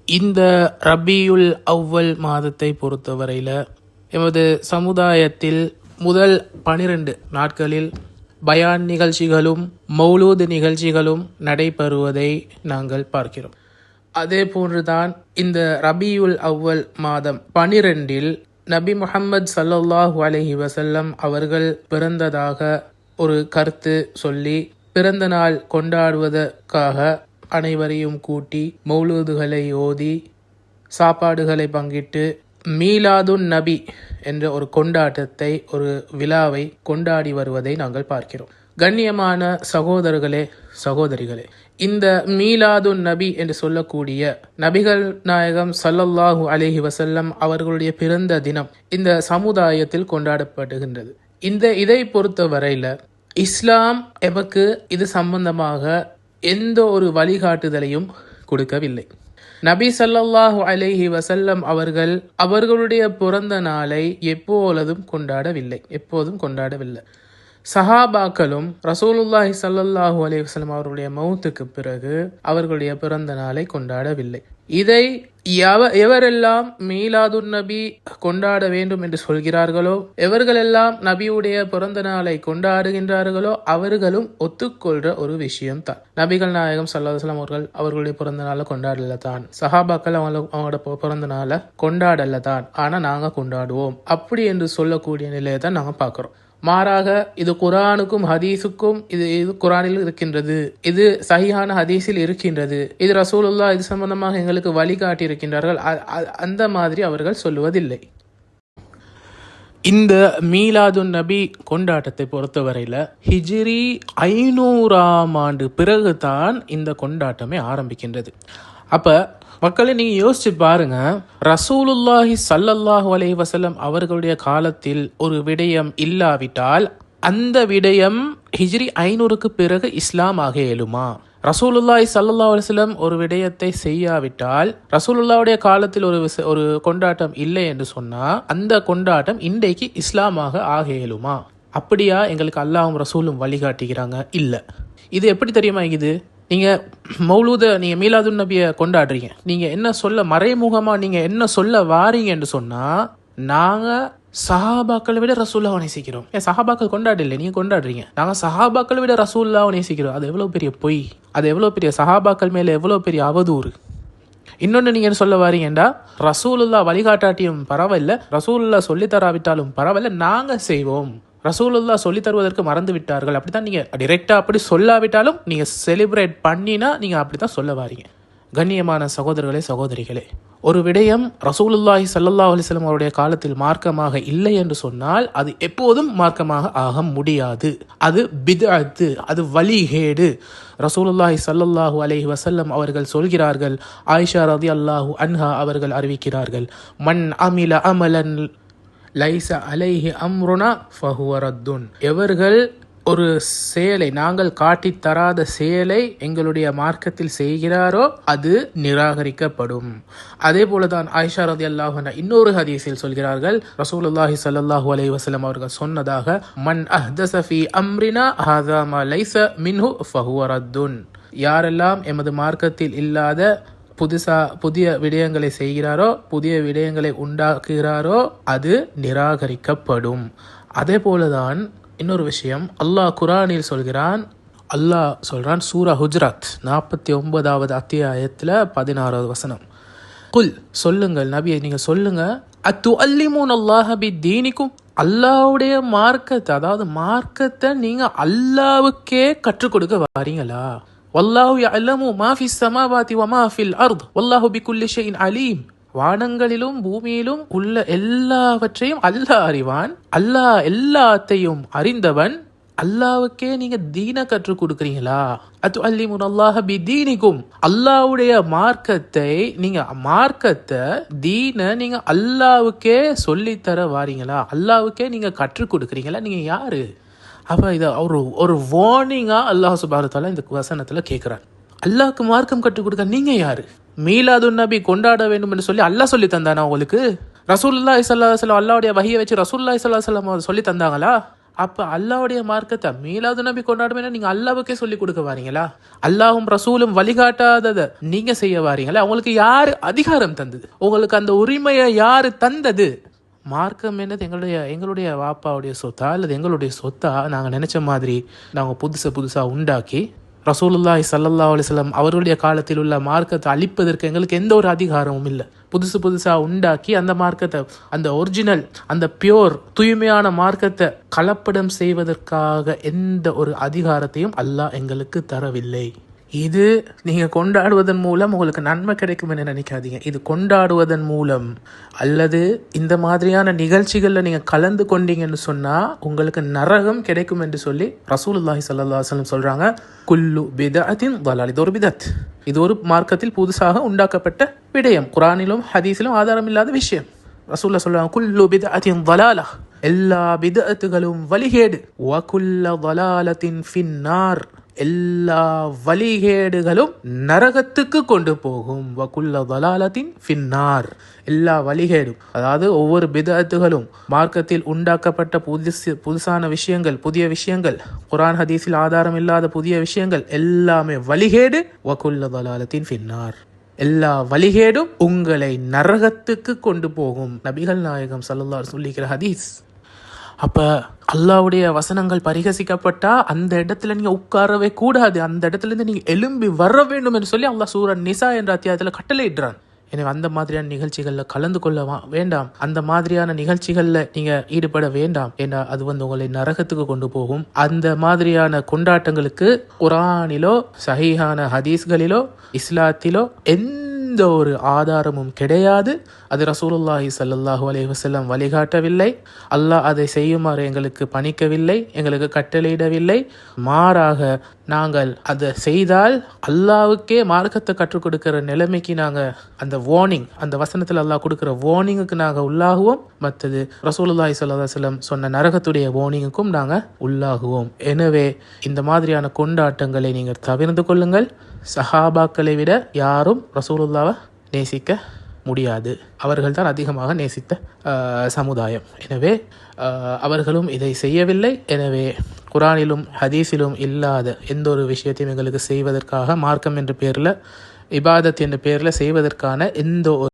இந்த ரபியுல் அவ்வல் மாதத்தை பொறுத்தவரையில் எமது சமுதாயத்தில் முதல் 12 நாட்களில் பயான் நிகழ்ச்சிகளும் மௌலூது நிகழ்ச்சிகளும் நடைபெறுவதை நாங்கள் பார்க்கிறோம். அதே போன்றுதான் இந்த ரபியுல் அவ்வல் மாதம் 12 நபி முஹம்மது ஸல்லல்லாஹு அலைஹி வஸல்லம் அவர்கள் பிறந்ததாக ஒரு கருத்து சொல்லி பிறந்த நாள் கொண்டாடுவதற்காக அனைவரையும் கூட்டி மௌலூதுகளை ஓதி சாப்பாடுகளை பங்கிட்டு மீலாதுன் நபி என்ற ஒரு கொண்டாட்டத்தை, ஒரு விழாவை கொண்டாடி வருவதை நாங்கள் பார்க்கிறோம். கண்ணியமான சகோதரர்களே, சகோதரிகளே, இந்த மீலாதுன் நபி என்று சொல்லக்கூடிய நபிகள் நாயகம் ஸல்லல்லாஹு அலைஹி வஸல்லம் அவர்களுடைய பிறந்த தினம் இந்த சமுதாயத்தில் கொண்டாடப்படுகின்றது. இதை பொறுத்தவரையில் இஸ்லாம் எமக்கு இது சம்பந்தமாக எந்த ஒரு வழிகாட்டுதலையும் கொடுக்கவில்லை. நபி ஸல்லல்லாஹு அலைஹி வஸல்லம் அவர்கள் அவர்களுடைய பிறந்த நாளை எப்பொழுதும் கொண்டாடவில்லை. சஹாபாக்களும் ரசூலுல்லாஹி ஸல்லல்லாஹு அலைஹி வஸல்லம் அவர்களுடைய மௌத்துக்கு பிறகு அவர்களுடைய பிறந்த நாளை கொண்டாடவில்லை. இதை எவரெல்லாம் மீலாதுன் நபி கொண்டாட வேண்டும் என்று சொல்கிறார்களோ, எவர்களெல்லாம் நபியுடைய பிறந்த நாளை கொண்டாடுகின்றார்களோ அவர்களும் ஒத்துக்கொள்ற ஒரு விஷயம்தான். நபிகள் நாயகம் ஸல்லல்லாஹு அலைஹி வஸல்லம் அவர்களுடைய பிறந்த நாளை கொண்டாடல தான், சஹாபாக்கள் அவங்களோட பிறந்த நாளை கொண்டாடல தான், ஆனா நாங்க கொண்டாடுவோம் அப்படி என்று சொல்லக்கூடிய நிலையை தான் நாங்க பார்க்கிறோம். மாறாக இது குரானுக்கும் ஹதீஸுக்கும் இது குரானில் இருக்கின்றது, இது சஹீஹான ஹதீஸில் இருக்கின்றது, இது ரசூலுல்லாஹ் இது சம்பந்தமாக எங்களுக்கு வழிகாட்டி இருக்கின்றார்கள், அந்த மாதிரி அவர்கள் சொல்லுவதில்லை. இந்த மீலாதுன் நபி கொண்டாட்டத்தை பொறுத்தவரையில் ஹிஜ்ரி 500ஆம் ஆண்டு பிறகுதான் இந்த கொண்டாட்டமே ஆரம்பிக்கின்றது. அப்போ மக்களை நீங்கள் யோசிச்சு பாருங்க, ரசூலுல்லாஹி ஸல்லல்லாஹு அலைஹி வஸல்லம் அவர்களுடைய காலத்தில் ஒரு விடயம் இல்லாவிட்டால் அந்த விடயம் ஹிஜ்ரி 500க்கு பிறகு இஸ்லாம் ஆக இயலுமா? ரசூலுல்லாஹி ஸல்லல்லாஹு அலைஹி வஸல்லம் ஒரு விடயத்தை செய்யாவிட்டால், ரசூலுல்லாஹுடைய காலத்தில் ஒரு கொண்டாட்டம் இல்லை என்று சொன்னால் அந்த கொண்டாட்டம் இன்றைக்கு இஸ்லாமாக ஆக இயலுமா? அப்படியா எங்களுக்கு அல்லாஹ்வும் ரசூலும் வழிகாட்டுகிறாங்க? இல்லை. இது எப்படி தெரியுமா? இது நீங்கள் மௌலூத, நீங்கள் மீலாதுன் நபியை கொண்டாடுறீங்க, நீங்கள் என்ன சொல்ல மறைமுகமாக நீங்கள் என்ன சொல்ல வாரீங்க என்று சொன்னால், நாங்கள் சஹாபாக்களை விட ரசூலுல்லாஹ்வை நேசிக்கிறோம். சஹாபாக்கள் கொண்டாடல, நீங்கள் கொண்டாடுறீங்க. நாங்கள் சஹாபாக்களை விட ரசூலுல்லாஹ்வை நேசிக்கிறோம். அது எவ்வளோ பெரிய பொய், அது எவ்வளோ பெரிய சஹாபாக்கள் மேலே எவ்வளோ பெரிய அவதூறு. இன்னொன்று நீங்கள் சொல்ல வாரீங்கண்டா, ரசூலுல்லாஹ் வழிகாட்டாட்டியும் பரவாயில்ல, ரசூலுல்லாஹ் சொல்லித்தராவிட்டாலும் பரவாயில்ல, நாங்கள் செய்வோம், ரசூலுல்லாஹ் சொல்லி தருவதற்கு மறந்து விட்டார்கள், அப்படி தான் நீங்கள் டிரெக்டாக அப்படி சொல்லாவிட்டாலும் நீங்கள் செலிப்ரேட் பண்ணினா நீங்கள் அப்படி தான் சொல்ல வாரீங்க. கண்ணியமான சகோதரர்களே, சகோதரிகளே, ஒரு விடயம் ரசூலுல்லாஹி ஸல்லல்லாஹு அலைஹி வஸல்லம் அவருடைய காலத்தில் மார்க்கமாக இல்லை என்று சொன்னால் அது எப்போதும் மார்க்கமாக ஆக முடியாது. அது பித்அத், அது வழிகேடு. ரசூலுல்லாஹி ஸல்லல்லாஹு அலைஹி வஸல்லம் அவர்கள் சொல்கிறார்கள், ஆயிஷா ரலியல்லாஹு அன்ஹா அவர்கள் அறிவிக்கிறார்கள், மன் அமில அமலன் லைஸ அலைஹி அம்ருனா ஃபஹுவ ரத்துன். எவர்கள் ஒரு செயலை, நாங்கள் காட்டித் தராத செயலை எங்களுடைய மார்க்கத்தில் செய்கிறாரோ அது நிராகரிக்கப்படும். அதே போலதான் ஆயிஷா ரலியல்லாஹு அன்ஹா இன்னொரு ஹதீஸில் சொல்கிறார்கள், ரசூலுல்லாஹி ஸல்லல்லாஹு அலைஹி வஸல்லம் அவர்கள் சொன்னதாக, மன் அஹ்தஸ ஃபீ அம்ரினா ஹாஸா மா லைஸ மின்ஹு ஃபஹுவ ரத்துன். யாரெல்லாம் எமது மார்க்கத்தில் இல்லாத புதிய விடயங்களை செய்கிறாரோ, புதிய விடயங்களை உண்டாக்குகிறாரோ அது நிராகரிக்கப்படும். அதே போலதான் இன்னொரு விஷயம் அல்லாஹ் குரானில் சொல்கிறான், சூரா ஹுஜ்ராத் 49வது அத்தியாயத்தில் 16வது வசனம், குல் சொல்லுங்கள் நபியை, நீங்கள் சொல்லுங்க, அத்துஅல்லிமூன அல்லாஹ பிதீனிக்கும், அல்லாஹ்வுடைய மார்க்கத்தை, அதாவது மார்க்கத்தை நீங்க அல்லாஹ்வுக்கே கற்றுக் கொடுக்க வாரீங்களா? வல்லாஹு யஅலமு மா ஃபிஸ் ஸமாவாதி வ மா ஃபில் அர்த் வல்லாஹு பிகுல்லி ஷைஇன் அலீம். வானங்களிலும் பூமியிலும் உள்ள எல்லாவற்றையும் அல்லாஹ் அறிவான், அல்லாஹ் எல்லாத்தையும் அறிந்தவன். அல்லாஹ்வுக்கே நீங்க தீன கற்றுக் கொடுக்குறீங்களா? அத்துஅல்லிமுன அல்லாஹ பிதீனிக்கும், அல்லாஹ்வுடைய மார்க்கத்தை, நீங்க மார்க்கத்தை தீன நீங்க அல்லாஹ்வுக்கே சொல்லித்தர வாரீங்களா? அல்லாஹ்வுக்கே நீங்க கற்றுக் கொடுக்குறீங்களா? நீங்க யாரு? அப்போ இதை ஒரு வார்னிங்காக அல்லாஹ் சுப்ஹானஹு வ தஆலா இந்த வசனத்தில் கேட்குறார். அல்லாஹ்க்கு மார்க்கம் கற்றுக் கொடுக்க நீங்கள் யார்? மீலாதுன் நபி கொண்டாட வேண்டும் என்று சொல்லி அல்லாஹ் சொல்லி தந்தானா உங்களுக்கு? ரசூலுல்லாஹி ஸல்லல்லாஹு அலைஹி வஸல்லம் அல்லாஹ்வுடைய வஹியை வச்சு ரசூலுல்லாஹி ஸல்லல்லாஹு அலைஹி வஸல்லம் சொல்லி தந்தாங்களா? அப்ப அல்லாஹ்வுடைய மார்க்கத்தை மீலாது நபி கொண்டாடுமே நீங்க அல்லாஹ்வுக்கே சொல்லி கொடுக்க வாரீங்களா? அல்லாஹும் ரசூலும் வழிகாட்டாததை நீங்க செய்ய வாரீங்களா? உங்களுக்கு யாரு அதிகாரம் தந்தது? உங்களுக்கு அந்த உரிமையை யாரு தந்தது? மார்க்கம் என்னது எங்களுடைய வாப்பாவுடைய சொத்தா அல்லது எங்களுடைய சொத்தா? நாங்கள் நினைச்ச மாதிரி நாங்கள் புதுசாக உண்டாக்கி ரசூலுல்லாஹி ஸல்லல்லாஹு அலைஹி வஸல்லம் அவருடைய காலத்தில் உள்ள மார்க்கத்தை அழிப்பதற்கு எங்களுக்கு எந்த ஒரு அதிகாரமும் இல்லை. புதுசாக உண்டாக்கி அந்த மார்க்கத்தை, அந்த ஒரிஜினல், அந்த பியோர் தூய்மையான மார்க்கத்தை கலப்படம் செய்வதற்காக எந்த ஒரு அதிகாரத்தையும் அல்லாஹ் எங்களுக்கு தரவில்லை. இது நீங்கள் கொண்டாடுவதன் மூலம் உங்களுக்கு நன்மை கிடைக்கும் என்று நினைக்காதீங்க. இது கொண்டாடுவதன் மூலம் அல்லது இந்த மாதிரியான நிகழ்ச்சிகளில் நீங்கள் கலந்து கொண்டீங்கன்னு சொன்னால் உங்களுக்கு நரகம் கிடைக்கும் என்று சொல்லி ரசூலுல்லாஹி ஸல்லல்லாஹு அலைஹி வஸல்லம் சொல்கிறாங்க. குல்லு பிதஅத்தின் ضلال. இது ஒரு பிதத், இது ஒரு மார்க்கத்தில் புதுசாக உண்டாக்கப்பட்ட விடயம். குர்ஆனிலும் ஹதீஸிலும் ஆதாரம் இல்லாத விஷயம். ரசூலுல்லாஹ் சொல்றாங்க, குல்லு பிதஅத்தின் ضلالة, எல்லா பிதஅத்துகளும் வழிகேடு. வகுல்ல ضلالة ஃபின்னார், எல்லா வழிகேடுகளும் நரகத்துக்கு கொண்டு போகும். வகுல்ல ضلالة ஃபின்னார், எல்லா வழிகேடும், அதாவது ஒவ்வொரு பிதஅத்துகளும் மார்க்கத்தில் உண்டாக்கப்பட்ட புதுசான விஷயங்கள், புதிய விஷயங்கள், குர்ஆன் ஹதீஸில் ஆதாரம் இல்லாத புதிய விஷயங்கள் எல்லாமே வழிகேடு. வகுல்ல ضلالة ஃபின்னார், எல்லா வழிகேடும் உங்களை நரகத்துக்கு கொண்டு போகும். நபிகள் நாயகம் ஸல்லல்லாஹு அலைஹி வஸல்லம் சொல்லிக்கிற ஹதீஸ். அப்போ அல்லாஹ்வுடைய வசனங்கள் பரிகசிக்கப்பட்டா அந்த இடத்துல நீங்கள் உட்காரவே கூடாது. அந்த இடத்துலேருந்து நீங்கள் எழும்பி வர வேண்டும் என்று சொல்லி அல்லாஹ் சூரா நிசா என்ற அத்தியாயத்தில் கட்டளையிடுறான். எனவே அந்த மாதிரியான நிகழ்ச்சிகளில் கலந்து கொள்ள வேண்டாம். அந்த மாதிரியான நிகழ்ச்சிகளில் நீங்கள் ஈடுபட வேண்டாம். ஏன்னா அது உங்களை நரகத்துக்கு கொண்டு போகும். அந்த மாதிரியான கொண்டாட்டங்களுக்கு குர்ஆனிலோ சஹீஹான ஹதீஸ்களிலோ இஸ்லாத்திலோ எந்த ஒரு ஆதாரமும் கிடையாது. அது ரசூலுல்லாஹி ஸல்லல்லாஹு அலைஹி வஸல்லம் வழிகாட்டவில்லை. அல்லாஹ் அதை செய்யுமாறு எங்களுக்கு பணிக்கவில்லை, எங்களுக்கு கட்டளையிடவில்லை. மாறாக நாங்கள் அதை செய்தால் அல்லாஹ்வுக்கே மார்க்கத்தை கற்றுக் கொடுக்கிற நிலைமைக்கு நாங்கள் அந்த வார்னிங், அந்த வசனத்தில் அல்லாஹ் கொடுக்குற வார்னிங்குக்கு நாங்கள் உள்ளாகுவோம். மற்றது ரசூலுல்லாஹி ஸல்லல்லாஹு அலைஹி வஸல்லம் சொன்ன நரகத்துடைய வார்னிங்குக்கும் நாங்கள் உள்ளாகுவோம். எனவே இந்த மாதிரியான கொண்டாட்டங்களை நீங்கள் தவிர்த்து கொள்ளுங்கள். சஹாபாக்களை விட யாரும் ரசூலுல்லாவை நேசிக்க முடியாது. அவர்கள் தான் அதிகமாக நேசித்த சமுதாயம். எனவே அவர்களும் இதை செய்யவில்லை. எனவே குர்ஆனிலும் ஹதீஸிலும் இல்லாத எந்த ஒரு விஷயத்தையும் எங்களுக்கு செய்வதற்காக, மார்க்கம் என்ற பேரில், இபாதத் என்ற பேரில் செய்வதற்கான எந்த ஒரு